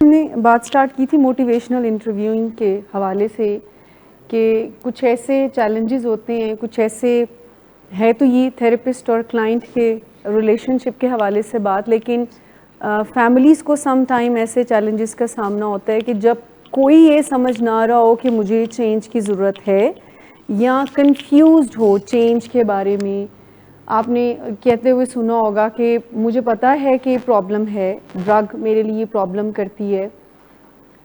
ہم نے بات سٹارٹ کی تھی موٹیویشنل انٹرویوئنگ کے حوالے سے کہ کچھ ایسے چیلنجز ہوتے ہیں، کچھ ایسے ہے تو یہ تھراپسٹ اور کلائنٹ کے ریلیشن شپ کے حوالے سے بات، لیکن فیملیز کو سم ٹائم ایسے چیلنجز کا سامنا ہوتا ہے کہ جب کوئی یہ سمجھ نہ رہا ہو کہ مجھے چینج کی ضرورت ہے یا کنفیوزڈ ہو چینج کے بارے میں. آپ نے کہتے ہوئے سنا ہوگا کہ مجھے پتا ہے کہ پرابلم ہے، ڈرگ میرے لیے پرابلم کرتی ہے،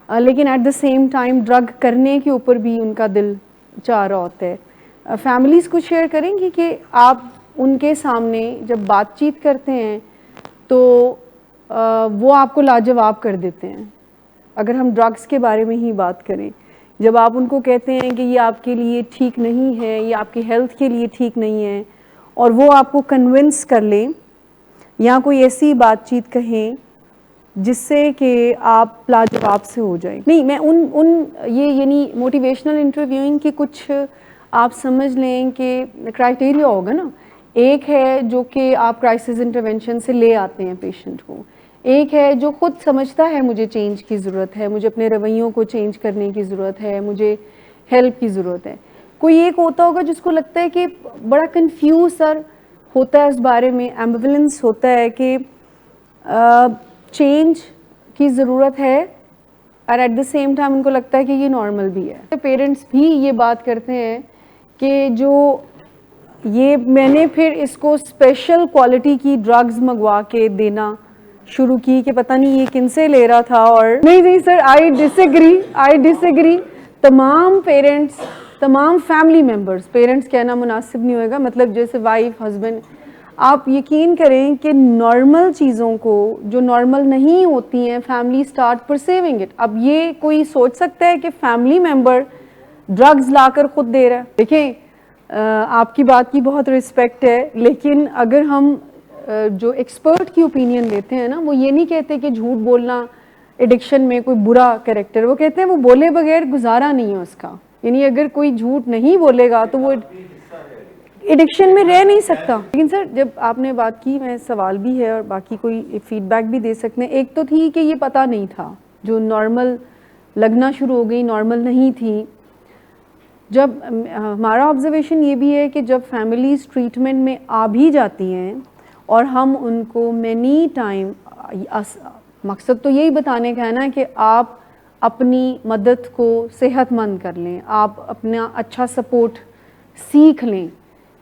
لیکن at the same time drug کرنے کے اوپر بھی ان کا دل چاہ رہا ہوتا ہے. فیملیز کو شیئر کریں گی کہ آپ ان کے سامنے جب بات چیت کرتے ہیں تو وہ آپ کو لاجواب کر دیتے ہیں. اگر ہم ڈرگس کے بارے میں ہی بات کریں، جب آپ ان کو کہتے ہیں کہ یہ آپ کے لیے ٹھیک نہیں ہے، یہ آپ کی ہیلتھ کے لیے ٹھیک نہیں ہے، اور وہ آپ کو کنونس کر لیں یا کوئی ایسی بات چیت کہیں جس سے کہ آپ لاجواب سے ہو جائیں. نہیں، میں یہ یعنی موٹیویشنل انٹرویوئنگ کی کچھ آپ سمجھ لیں کہ کرائٹیریا ہوگا نا. ایک ہے جو کہ آپ کرائسس انٹرونشن سے لے آتے ہیں پیشنٹ کو، ایک ہے جو خود سمجھتا ہے مجھے چینج کی ضرورت ہے، مجھے اپنے رویوں کو چینج کرنے کی ضرورت ہے، مجھے ہیلپ کی ضرورت ہے. کوئی ایک ہوتا ہوگا جس کو لگتا ہے کہ بڑا کنفیوز سر ہوتا ہے اس بارے میں، ایمبیولنس ہوتا ہے کہ چینج کی ضرورت ہے اور ایٹ دا سیم ٹائم ان کو لگتا ہے کہ یہ نارمل بھی ہے. پیرنٹس بھی یہ بات کرتے ہیں کہ جو یہ میں نے پھر اس کو اسپیشل کوالٹی کی ڈرگز منگوا کے دینا شروع کی کہ پتہ نہیں یہ کن سے لے رہا تھا. اور نہیں سر، آئی ڈس ایگری. تمام پیرنٹس، تمام فیملی ممبرس، پیرنٹس کہنا مناسب نہیں ہوئے گا، مطلب جیسے وائف، ہسبینڈ، آپ یقین کریں کہ نارمل چیزوں کو جو نارمل نہیں ہوتی ہیں فیملی اسٹارٹ پرسیونگ اٹ. اب یہ کوئی سوچ سکتا ہے کہ فیملی ممبر ڈرگز لا کر خود دے رہا ہے؟ دیکھیں، آپ کی بات کی بہت رسپیکٹ ہے، لیکن اگر ہم جو ایکسپرٹ کی اوپینین لیتے ہیں نا، وہ یہ نہیں کہتے کہ جھوٹ بولنا ایڈکشن میں کوئی برا کریکٹر، وہ کہتے ہیں وہ بولے بغیر گزارا نہیں ہے اس کا. یعنی اگر کوئی جھوٹ نہیں بولے گا تو وہ ایڈکشن میں رہ نہیں سکتا. لیکن سر جب آپ نے بات کی، میں سوال بھی ہے اور باقی کوئی فیڈ بیک بھی دے سکتے ہیں. ایک تو تھی کہ یہ پتہ نہیں تھا، جو نارمل لگنا شروع ہو گئی، نارمل نہیں تھی. جب ہمارا آبزرویشن یہ بھی ہے کہ جب فیملیز ٹریٹمنٹ میں آ بھی جاتی ہیں اور ہم ان کو مینی ٹائم، مقصد تو یہی بتانے کا ہے نا کہ آپ اپنی مدد کو صحت مند کر لیں، آپ اپنا اچھا سپورٹ سیکھ لیں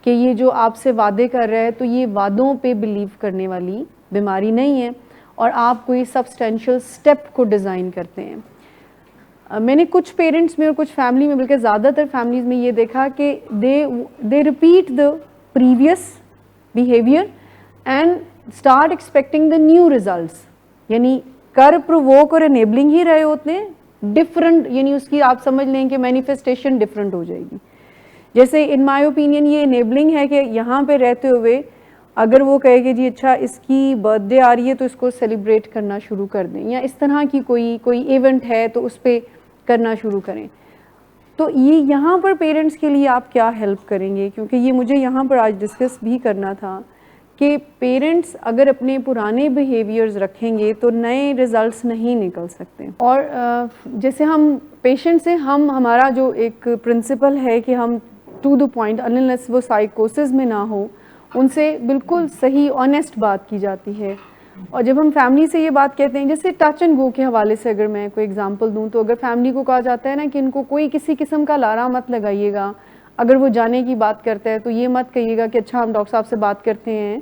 کہ یہ جو آپ سے وعدے کر رہا ہے تو یہ وعدوں پہ بلیو کرنے والی بیماری نہیں ہے، اور آپ کوئی سبسٹینشیل سٹیپ کو ڈیزائن کرتے ہیں. میں نے کچھ پیرنٹس میں اور کچھ فیملی میں، بلکہ زیادہ تر فیملیز میں یہ دیکھا کہ they repeat the previous behaviour and start expecting the new results. یعنی کر پرووک اور انیبلنگ ہی رہے ہوتے ہیں، ڈفرنٹ، یعنی اس کی آپ سمجھ لیں کہ مینیفیسٹیشن ڈفرنٹ ہو جائے گی. جیسے ان مائی اوپینین یہ انیبلنگ ہے کہ یہاں پہ رہتے ہوئے اگر وہ کہے کہ جی اچھا اس کی برتھ ڈے آ رہی ہے تو اس کو سیلیبریٹ کرنا شروع کر دیں، یا اس طرح کی کوئی ایونٹ ہے تو اس پہ کرنا شروع کریں. تو یہ یہاں پر پیرنٹس کے لیے آپ کیا ہیلپ کریں گے؟ کیونکہ یہ مجھے یہاں پر آج ڈسکس بھی کرنا تھا کہ پیرنٹس اگر اپنے پرانے بیہیویئرز رکھیں گے تو نئے ریزلٹس نہیں نکل سکتے. اور جیسے ہم پیشنٹ سے ہمارا جو ایک پرنسپل ہے کہ ہم ٹو دا پوائنٹ، انلیس وہ سائیکوسس میں نہ ہو، ان سے بالکل صحیح آنیسٹ بات کی جاتی ہے. اور جب ہم فیملی سے یہ بات کہتے ہیں، جیسے ٹچ اینڈ گو کے حوالے سے اگر میں کوئی ایگزامپل دوں تو اگر فیملی کو کہا جاتا ہے نا کہ ان کو کوئی کسی قسم کا لارا مت لگائیے گا، اگر وہ جانے کی بات کرتا ہے تو یہ مت کہیے گا کہ اچھا ہم ڈاکٹر صاحب سے بات کرتے ہیں،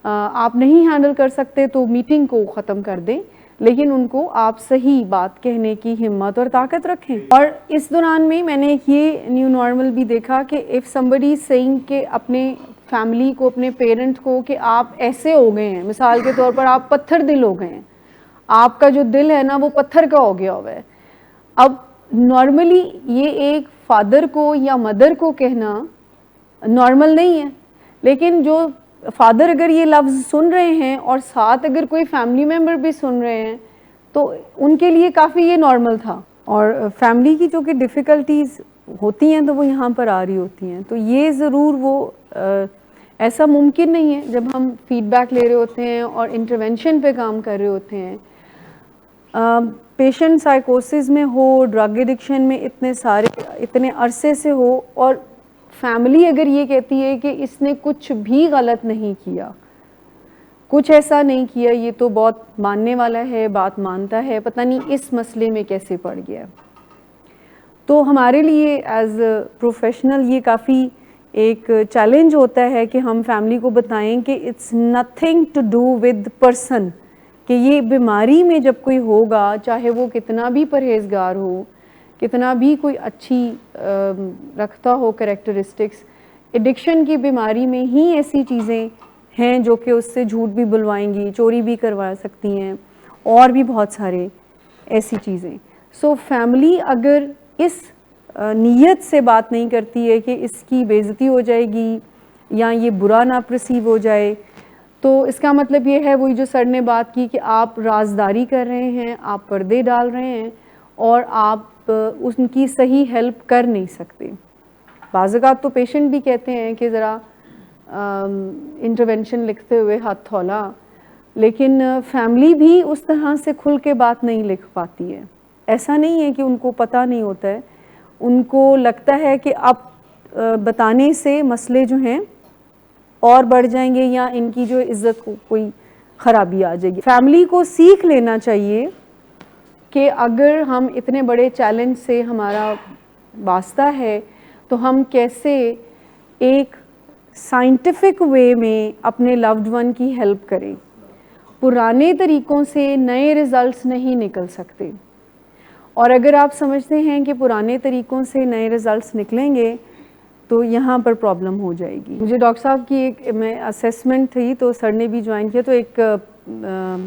آپ نہیں ہینڈل کر سکتے تو میٹنگ کو ختم کر دیں، لیکن ان کو آپ صحیح بات کہنے کی ہمت اور طاقت رکھیں. اور اس دوران میں نے یہ نیو نارمل بھی دیکھا کہ اف somebody saying کہ اپنے فیملی کو، اپنے پیرنٹ کو کہ آپ ایسے ہو گئے ہیں، مثال کے طور پر آپ پتھر دل ہو گئے ہیں، آپ کا جو دل ہے نا وہ پتھر کا ہو گیا ہوا ہے. اب نارملی یہ ایک فادر کو یا مدر کو کہنا نارمل نہیں ہے، لیکن جو فادر اگر یہ لفظ سن رہے ہیں اور ساتھ اگر کوئی فیملی ممبر بھی سن رہے ہیں تو ان کے لیے کافی یہ نارمل تھا. اور فیملی کی جو کہ ڈیفیکلٹیز ہوتی ہیں تو وہ یہاں پر آ رہی ہوتی ہیں. تو یہ ضرور وہ ایسا ممکن نہیں ہے جب ہم فیڈ بیک لے رہے ہوتے ہیں اور انٹرونشن پہ کام کر رہے ہوتے ہیں پیشنٹ سائیکوسس میں ہو, ڈرگ ایڈکشن میں اتنے عرصے سے ہو, اور فیملی اگر یہ کہتی ہے کہ اس نے کچھ بھی غلط نہیں کیا, کچھ ایسا نہیں کیا, یہ تو بہت ماننے والا ہے, بات مانتا ہے, پتہ نہیں اس مسئلے میں کیسے پڑ گیا. تو ہمارے لیے ایز اے پروفیشنل یہ کافی ایک چیلنج ہوتا ہے کہ ہم فیملی کو بتائیں کہ it's nothing to do with person, کہ یہ بیماری میں جب کوئی ہوگا, چاہے وہ کتنا بھی پرہیزگار ہو, کتنا بھی کوئی اچھی رکھتا ہو کریکٹرسٹکس, ایڈکشن کی بیماری میں ہی ایسی چیزیں ہیں جو کہ اس سے جھوٹ بھی بلوائیں گی, چوری بھی کروا سکتی ہیں, اور بھی بہت سارے ایسی چیزیں. سو فیملی اگر اس نیت سے بات نہیں کرتی ہے کہ اس کی بے عزتی ہو جائے گی یا یہ برا نہ پرسیو ہو جائے, تو اس کا مطلب یہ ہے وہی جو سر نے بات کی کہ آپ رازداری کر رہے ہیں, آپ پردے ڈال رہے ہیں, اور آپ ان کی صحیح ہیلپ کر نہیں سکتے. بعض اوقات تو پیشنٹ بھی کہتے ہیں کہ ذرا انٹرونشن لکھتے ہوئے ہاتھ تھولا, لیکن فیملی بھی اس طرح سے کھل کے بات نہیں لکھ پاتی ہے. ایسا نہیں ہے کہ ان کو پتہ نہیں ہوتا ہے, ان کو لگتا ہے کہ اب بتانے سے مسئلے جو ہیں اور بڑھ جائیں گے یا ان کی جو عزت کو کوئی خرابی آ جائے گی. فیملی کو سیکھ لینا چاہیے کہ اگر ہم اتنے بڑے چیلنج سے ہمارا واسطہ ہے تو ہم کیسے ایک سائنٹیفک وے میں اپنے لوڈ ون کی ہیلپ کریں. پرانے طریقوں سے نئے ریزلٹس نہیں نکل سکتے, اور اگر آپ سمجھتے ہیں کہ پرانے طریقوں سے نئے ریزلٹس نکلیں گے تو یہاں پر پرابلم ہو جائے گی. مجھے ڈاکٹر صاحب کی ایک میں اسیسمنٹ تھی, تو سر نے بھی جوائن کیا, تو ایک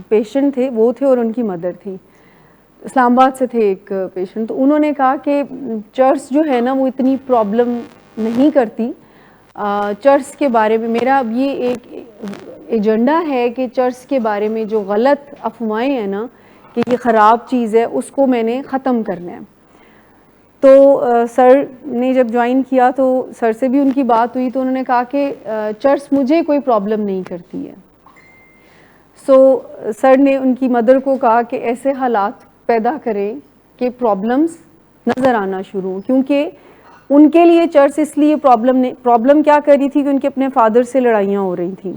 پیشنٹ تھے, وہ تھے اور ان کی مدر تھی, اسلام آباد سے تھے ایک پیشنٹ. تو انہوں نے کہا کہ چرس جو ہے نا وہ اتنی پرابلم نہیں کرتی. چرس کے بارے میں میرا اب یہ ایک ایجنڈا ہے کہ چرس کے بارے میں جو غلط افواہیں ہیں نا کہ یہ خراب چیز ہے, اس کو میں نے ختم کرنا ہے. تو سر نے جب جوائن کیا تو سر سے بھی ان کی بات ہوئی, تو انہوں نے کہا کہ چرس مجھے کوئی پرابلم نہیں کرتی ہے. سو سر نے ان کی مدر کو کہا کہ ایسے حالات پیدا کریں کہ پرابلمس نظر آنا شروع ہوں, کیونکہ ان کے لیے چرس اس لیے پرابلم کیا کر رہی تھی کہ ان کے اپنے فادر سے لڑائیاں ہو رہی تھیں.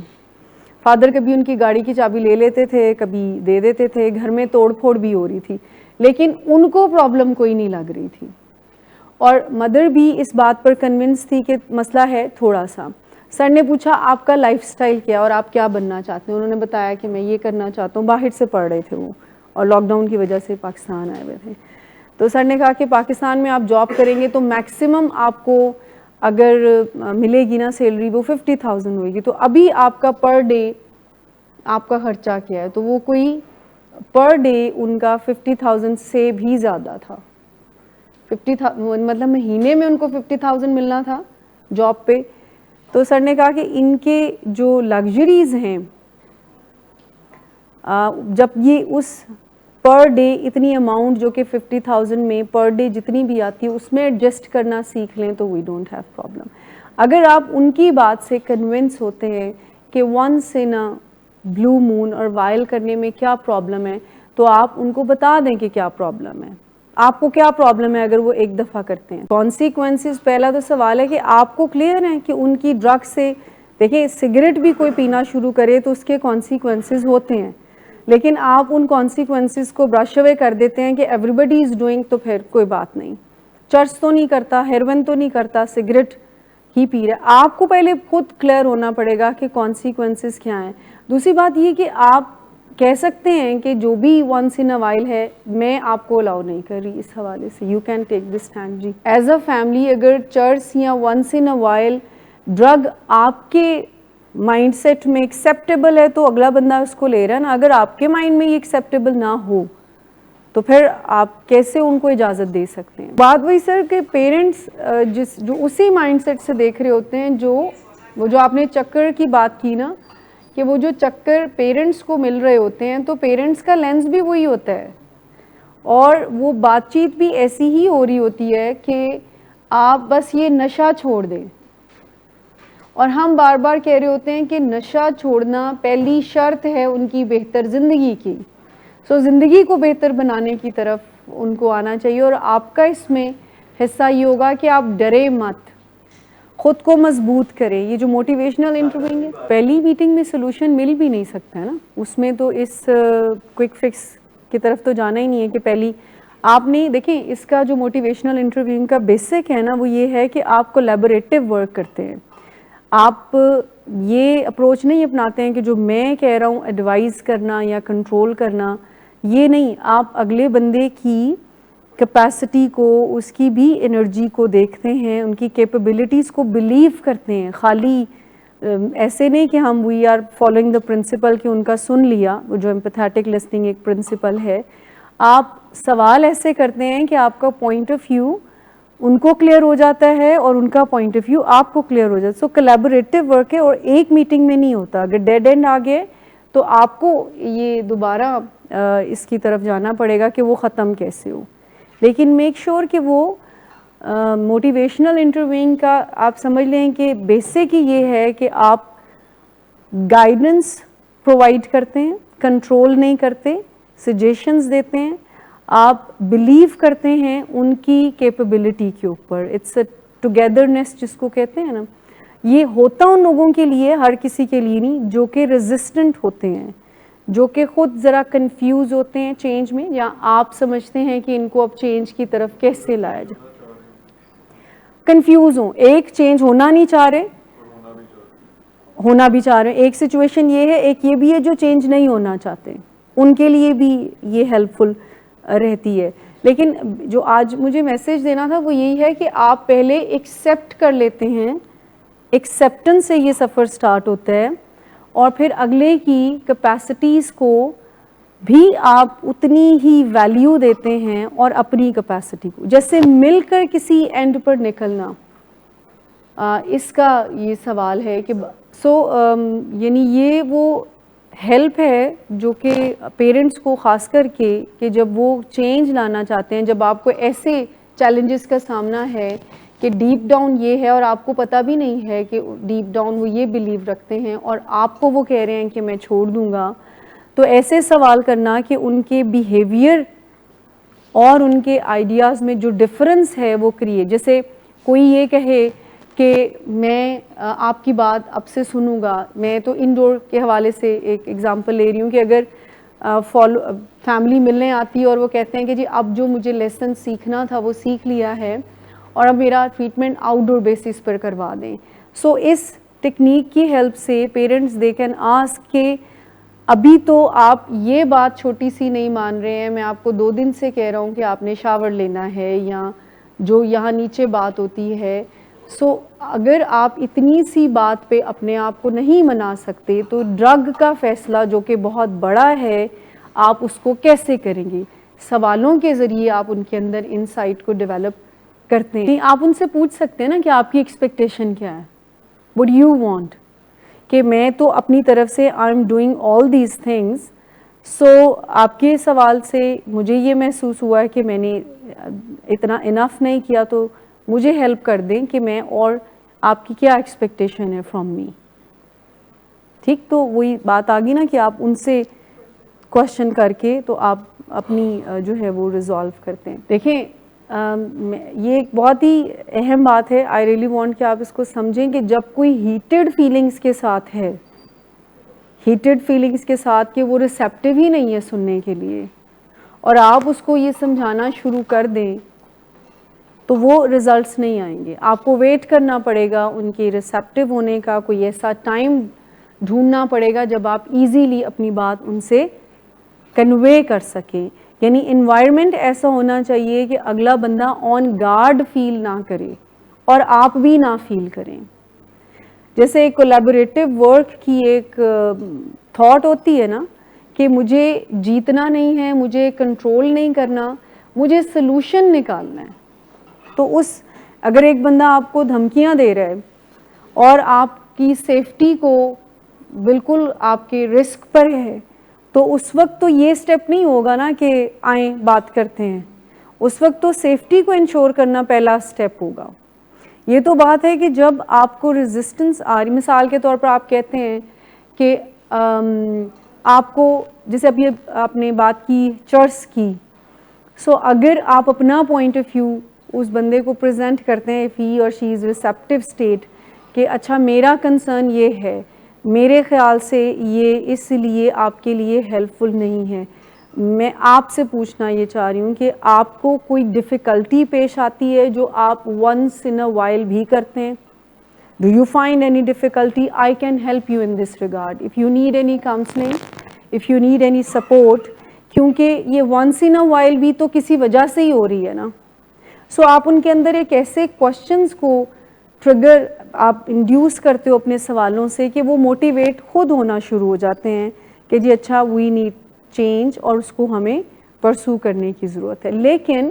فادر کبھی ان کی گاڑی کی چابی لے لیتے تھے, کبھی دے دیتے تھے, گھر میں توڑ پھوڑ بھی ہو رہی تھی, لیکن ان کو پرابلم کوئی نہیں لگ رہی تھی. اور مدر بھی اس بات پر کنونس تھی کہ مسئلہ ہے تھوڑا سا. سر نے پوچھا آپ کا لائف سٹائل کیا اور آپ کیا بننا چاہتے ہیں؟ انہوں نے بتایا کہ میں یہ کرنا چاہتا ہوں. باہر سے پڑھ رہے تھے وہ, اور لاک ڈاؤن کی وجہ سے پاکستان آئے ہوئے تھے. تو سر نے کہا کہ پاکستان میں آپ جاب کریں گے تو میکسیمم آپ کو اگر ملے گی نا سیلری وہ 50,000 ہوئے گی. تو ابھی آپ کا پر ڈے آپ کا خرچہ کیا ہے؟ تو وہ کوئی پر ڈے ان کا 50,000 سے بھی زیادہ تھا. 50,000 مطلب مہینے میں ان کو 50,000 ملنا تھا جاب پہ. تو سر نے کہا کہ ان کے جو لگژریز ہیں, جب یہ اس پر ڈے اتنی اماؤنٹ جو کہ 50,000 میں پر ڈے جتنی بھی آتی ہے اس میں ایڈجسٹ کرنا سیکھ لیں تو وی ڈونٹ ہیو پرابلم. اگر آپ ان کی بات سے کنونس ہوتے ہیں کہ ونس ان بلو مون اور وائل کرنے میں کیا پرابلم ہے, تو آپ ان کو بتا دیں کہ کیا پرابلم ہے, آپ کو کیا پرابلم ہے اگر وہ ایک دفعہ کرتے ہیں. کانسیکوینسز, پہلا تو سوال ہے کہ آپ کو کلیئر ہے کہ ان کی ڈرگ سے, دیکھیں سگریٹ بھی کوئی پینا شروع کرے تو اس کے کانسیکوینسز ہوتے ہیں, لیکن آپ ان کانسیکوینسز کو برش اوے کر دیتے ہیں کہ ایوری بڈی از ڈوئنگ, تو پھر کوئی بات نہیں. چرس تو نہیں کرتا, ہیروین تو نہیں کرتا, سگریٹ ہی پی رہا ہے. آپ کو پہلے خود کلیئر ہونا پڑے گا کہ کانسیکوینسز کیا ہیں. دوسری بات یہ کہ آپ کہہ سکتے ہیں کہ جو بھی ونس ان اے وائل ہے میں آپ کو الاؤ نہیں کر رہی, اس حوالے سے you can take this stand. جی ایز اے فیملی اگر چرس یا once in a while drug آپ کے مائنڈ سیٹ میں ایکسیپٹیبل ہے تو اگلا بندہ اس کو لے رہا ہے نا. اگر آپ کے مائنڈ میں یہ ایکسیپٹیبل نہ ہو تو پھر آپ کیسے ان کو اجازت دے سکتے ہیں؟ بات وہی سر کہ پیرنٹس جو اسی مائنڈ سیٹ سے دیکھ رہے ہوتے ہیں, وہ جو آپ نے چکر کی بات کی نا, کہ وہ جو چکر پیرنٹس کو مل رہے ہوتے ہیں تو پیرنٹس کا لینس بھی وہی ہوتا ہے, اور وہ بات چیت بھی ایسی ہی ہو رہی ہوتی ہے کہ آپ بس یہ نشہ چھوڑ دیں. اور ہم بار بار کہہ رہے ہوتے ہیں کہ نشہ چھوڑنا پہلی شرط ہے ان کی بہتر زندگی کی. سو زندگی کو بہتر بنانے کی طرف ان کو آنا چاہیے، اور آپ کا اس میں حصہ یہ ہوگا کہ آپ ڈرے مت، خود کو مضبوط کریں. یہ جو موٹیویشنل انٹرویوئنگ ہے، پہلی میٹنگ میں سلوشن مل بھی نہیں سکتا ہے نا، اس میں تو اس کوئک فکس کی طرف تو جانا ہی نہیں ہے کہ پہلی آپ نے دیکھیں. اس کا جو موٹیویشنل انٹرویوئنگ کا بیسک ہے نا، وہ یہ ہے کہ آپ کولیبوریٹو ورک کرتے ہیں. آپ یہ اپروچ نہیں اپناتے ہیں کہ جو میں کہہ رہا ہوں ایڈوائز کرنا یا کنٹرول کرنا، یہ نہیں. آپ اگلے بندے کی کیپیسٹی کو، اس کی بھی انرجی کو دیکھتے ہیں، ان کی کیپیبلٹیز کو بلیو کرتے ہیں. خالی ایسے نہیں کہ ہم we are following the principle کہ ان کا سن لیا، وہ جو ایمپیتھیٹک لسننگ ایک پرنسپل ہے. آپ سوال ایسے کرتے ہیں کہ آپ کا پوائنٹ آف ویو ان کو کلیئر ہو جاتا ہے اور ان کا پوائنٹ آف ویو آپ کو کلیئر ہو جاتا ہے. سو کولیبوریٹو ورک ہے اور ایک میٹنگ میں نہیں ہوتا. اگر ڈیڈ اینڈ آ گئے تو آپ کو یہ دوبارہ اس کی طرف جانا پڑے گا کہ وہ ختم کیسے ہو. لیکن میک شور کہ وہ موٹیویشنل انٹرویوئنگ کا آپ سمجھ لیں کہ بیسک ہی یہ ہے کہ آپ گائیڈنس پرووائڈ کرتے ہیں، کنٹرول نہیں کرتے، سجیشنز دیتے ہیں، آپ بلیو کرتے ہیں ان کی کیپیبلٹی کے اوپر. اٹس اے ٹوگیدرنیس جس کو کہتے ہیں نا. یہ ہوتا ان لوگوں کے لیے، ہر کسی کے لیے نہیں، جو کہ ریزسٹنٹ ہوتے ہیں، جو کہ خود ذرا کنفیوز ہوتے ہیں چینج میں، یا آپ سمجھتے ہیں کہ ان کو اب چینج کی طرف کیسے لایا جائے. کنفیوز ہوں، ایک چینج ہونا نہیں چاہ رہے، ہونا بھی چاہ رہے ہیں. ایک سچویشن یہ ہے، ایک یہ بھی ہے جو چینج نہیں ہونا چاہتے، ان کے لیے بھی یہ ہیلپ فل رہتی ہے. لیکن جو آج مجھے میسج دینا تھا وہ یہی ہے کہ آپ پہلے ایکسیپٹ کر لیتے ہیں. ایکسیپٹنس سے یہ سفر سٹارٹ ہوتا ہے، اور پھر اگلے کی کیپیسٹیز کو بھی آپ اتنی ہی ویلیو دیتے ہیں اور اپنی کیپیسٹی کو. جیسے مل کر کسی اینڈ پر نکلنا، اس کا یہ سوال ہے کہ یعنی یہ وہ ہیلپ ہے جو کہ پیرنٹس کو خاص کر کے، کہ جب وہ چینج لانا چاہتے ہیں، جب آپ کو ایسے چیلنجز کا سامنا ہے کہ ڈیپ ڈاؤن یہ ہے اور آپ کو پتہ بھی نہیں ہے کہ ڈیپ ڈاؤن وہ یہ بلیو رکھتے ہیں اور آپ کو وہ کہہ رہے ہیں کہ میں چھوڑ دوں گا. تو ایسے سوال کرنا کہ ان کے بیہیویئر اور ان کے آئیڈیاز میں جو ڈفرنس ہے وہ کریٹ. جیسے کوئی یہ کہے کہ میں آپ کی بات اب سے سنوں گا. میں تو انڈور کے حوالے سے ایک ایگزامپل لے رہی ہوں کہ اگر فیملی ملنے آتی ہے اور وہ کہتے ہیں کہ جی اب جو مجھے لیسن سیکھنا تھا وہ سیکھ لیا ہے اور اب میرا ٹریٹمنٹ آؤٹ ڈور بیسس پر کروا دیں. سو اس ٹیکنیک کی ہیلپ سے پیرنٹس دے کین آسک کہ ابھی تو آپ یہ بات چھوٹی سی نہیں مان رہے ہیں، میں آپ کو 2 دن سے کہہ رہا ہوں کہ آپ نے شاور لینا ہے، یا جو یہاں نیچے بات ہوتی ہے. سو اگر آپ اتنی سی بات پہ اپنے آپ کو نہیں منا سکتے تو ڈرگ کا فیصلہ جو کہ بہت بڑا ہے آپ اس کو کیسے کریں گے؟ سوالوں کے ذریعے آپ ان کے اندر انسائٹ کو ڈیولپ کرتے ہیں. آپ ان سے پوچھ سکتے ہیں نا کہ آپ کی ایکسپیکٹیشن کیا ہے، وٹ یو وانٹ. کہ میں تو اپنی طرف سے I am doing all these things. So آپ کے سوال سے مجھے یہ محسوس ہوا ہے کہ میں نے اتنا انف نہیں کیا، تو مجھے ہیلپ کر دیں کہ میں، اور آپ کی کیا ایکسپیکٹیشن ہے فرام می. ٹھیک، تو وہی بات آ گئی نا کہ آپ ان سے کوشچن کر کے تو آپ اپنی جو ہے وہ ریزالو کرتے ہیں. دیکھیں یہ ایک بہت ہی اہم بات ہے. آئی ریئلی وانٹ کہ آپ اس کو سمجھیں کہ جب کوئی ہیٹڈ فیلنگز کے ساتھ ہے، ہیٹڈ فیلنگز کے ساتھ کہ وہ ریسیپٹیو ہی نہیں ہے سننے کے لیے، اور آپ اس کو یہ سمجھانا شروع کر دیں تو وہ ریزلٹس نہیں آئیں گے. آپ کو ویٹ کرنا پڑے گا ان کے ریسیپٹیو ہونے کا. کوئی ایسا ٹائم ڈھونڈنا پڑے گا جب آپ ایزیلی اپنی بات ان سے کنوے کر سکیں. یعنی انوائرمنٹ ایسا ہونا چاہیے کہ اگلا بندہ آن گارڈ فیل نہ کرے اور آپ بھی نہ فیل کریں. جیسے ایک کولیبوریٹو ورک کی ایک تھاٹ ہوتی ہے نا کہ مجھے جیتنا نہیں ہے، مجھے کنٹرول نہیں کرنا، مجھے سلوشن نکالنا ہے. تو اگر ایک بندہ آپ کو دھمکیاں دے رہا ہے اور آپ کی سیفٹی کو بالکل آپ کے رسک پر ہے، تو اس وقت تو یہ سٹیپ نہیں ہوگا نا کہ آئیں بات کرتے ہیں. اس وقت تو سیفٹی کو انشور کرنا پہلا سٹیپ ہوگا. یہ تو بات ہے کہ جب آپ کو ریزسٹنس آ رہی، مثال کے طور پر آپ کہتے ہیں کہ آپ کو جیسے اب یہ آپ نے بات کی چرس کی, سو اگر آپ اپنا پوائنٹ آف ویو اس بندے کو پریزنٹ کرتے ہیں, if he or she is receptive state, کہ اچھا میرا کنسرن یہ ہے, میرے خیال سے یہ اس لیے آپ کے لیے ہیلپ فل نہیں ہے, میں آپ سے پوچھنا یہ چاہ رہی ہوں کہ آپ کو کوئی ڈفیکلٹی پیش آتی ہے جو آپ ونس ان اے وائل بھی کرتے ہیں؟ Do you find any difficulty? I can help you in this regard. If you need any counseling, if you need any support, کیونکہ یہ once in a while بھی تو کسی وجہ سے ہی ہو رہی ہے نا. سو آپ ان کے اندر ایک ایسے questions کو ٹریگر آپ انڈیوس کرتے ہو اپنے سوالوں سے کہ وہ موٹیویٹ خود ہونا شروع ہو جاتے ہیں کہ جی اچھا وی نیڈ چینج اور اس کو ہمیں پرسو کرنے کی ضرورت ہے. لیکن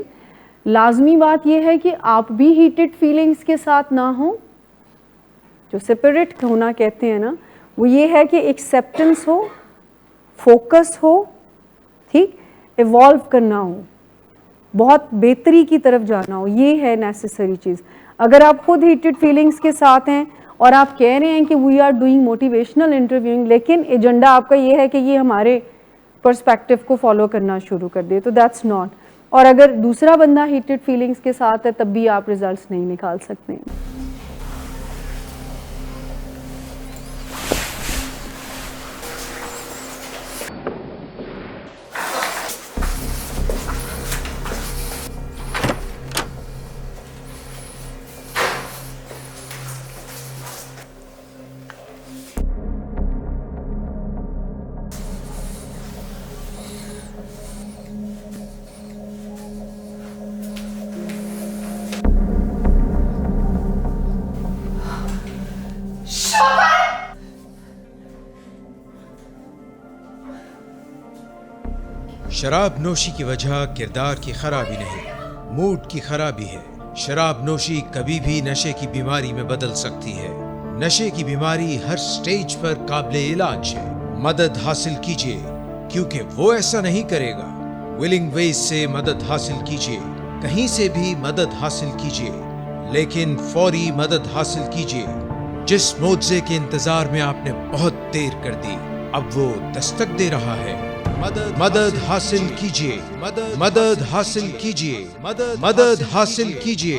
لازمی بات یہ ہے کہ آپ بھی ہیٹڈ فیلنگس کے ساتھ نہ ہوں. جو سپرٹ ہونا کہتے ہیں نا, وہ یہ ہے کہ ایکسیپٹنس ہو, فوکس ہو, ٹھیک, ایوالو کرنا ہو, بہت بہتری کی طرف جانا ہو, یہ ہے نیسیسری چیز. اگر آپ خود ہیٹڈ فیلنگس کے ساتھ ہیں اور آپ کہہ رہے ہیں کہ we are doing motivational interviewing, لیکن ایجنڈا آپ کا یہ ہے کہ یہ ہمارے پرسپیکٹو کو فالو کرنا شروع کر دے, تو دیٹس ناٹ. اور اگر دوسرا بندہ ہیٹڈ فیلنگس کے ساتھ ہے تب بھی آپ ریزلٹس نہیں نکال سکتے ہیں. شراب نوشی کی وجہ کردار کی خرابی نہیں, موڈ کی خرابی ہے. شراب نوشی کبھی بھی نشے کی بیماری میں بدل سکتی ہے. نشے کی بیماری ہر سٹیج پر قابل علاج ہے. مدد حاصل کیجیے کیونکہ وہ ایسا نہیں کرے گا. ولنگ ویز سے مدد حاصل کیجیے, کہیں سے بھی مدد حاصل کیجیے, لیکن فوری مدد حاصل کیجیے. جس معجزے کے انتظار میں آپ نے بہت دیر کر دی, اب وہ دستک دے رہا ہے. مدد حاصل کیجیے, مدد حاصل کیجیے, مدد حاصل کیجیے.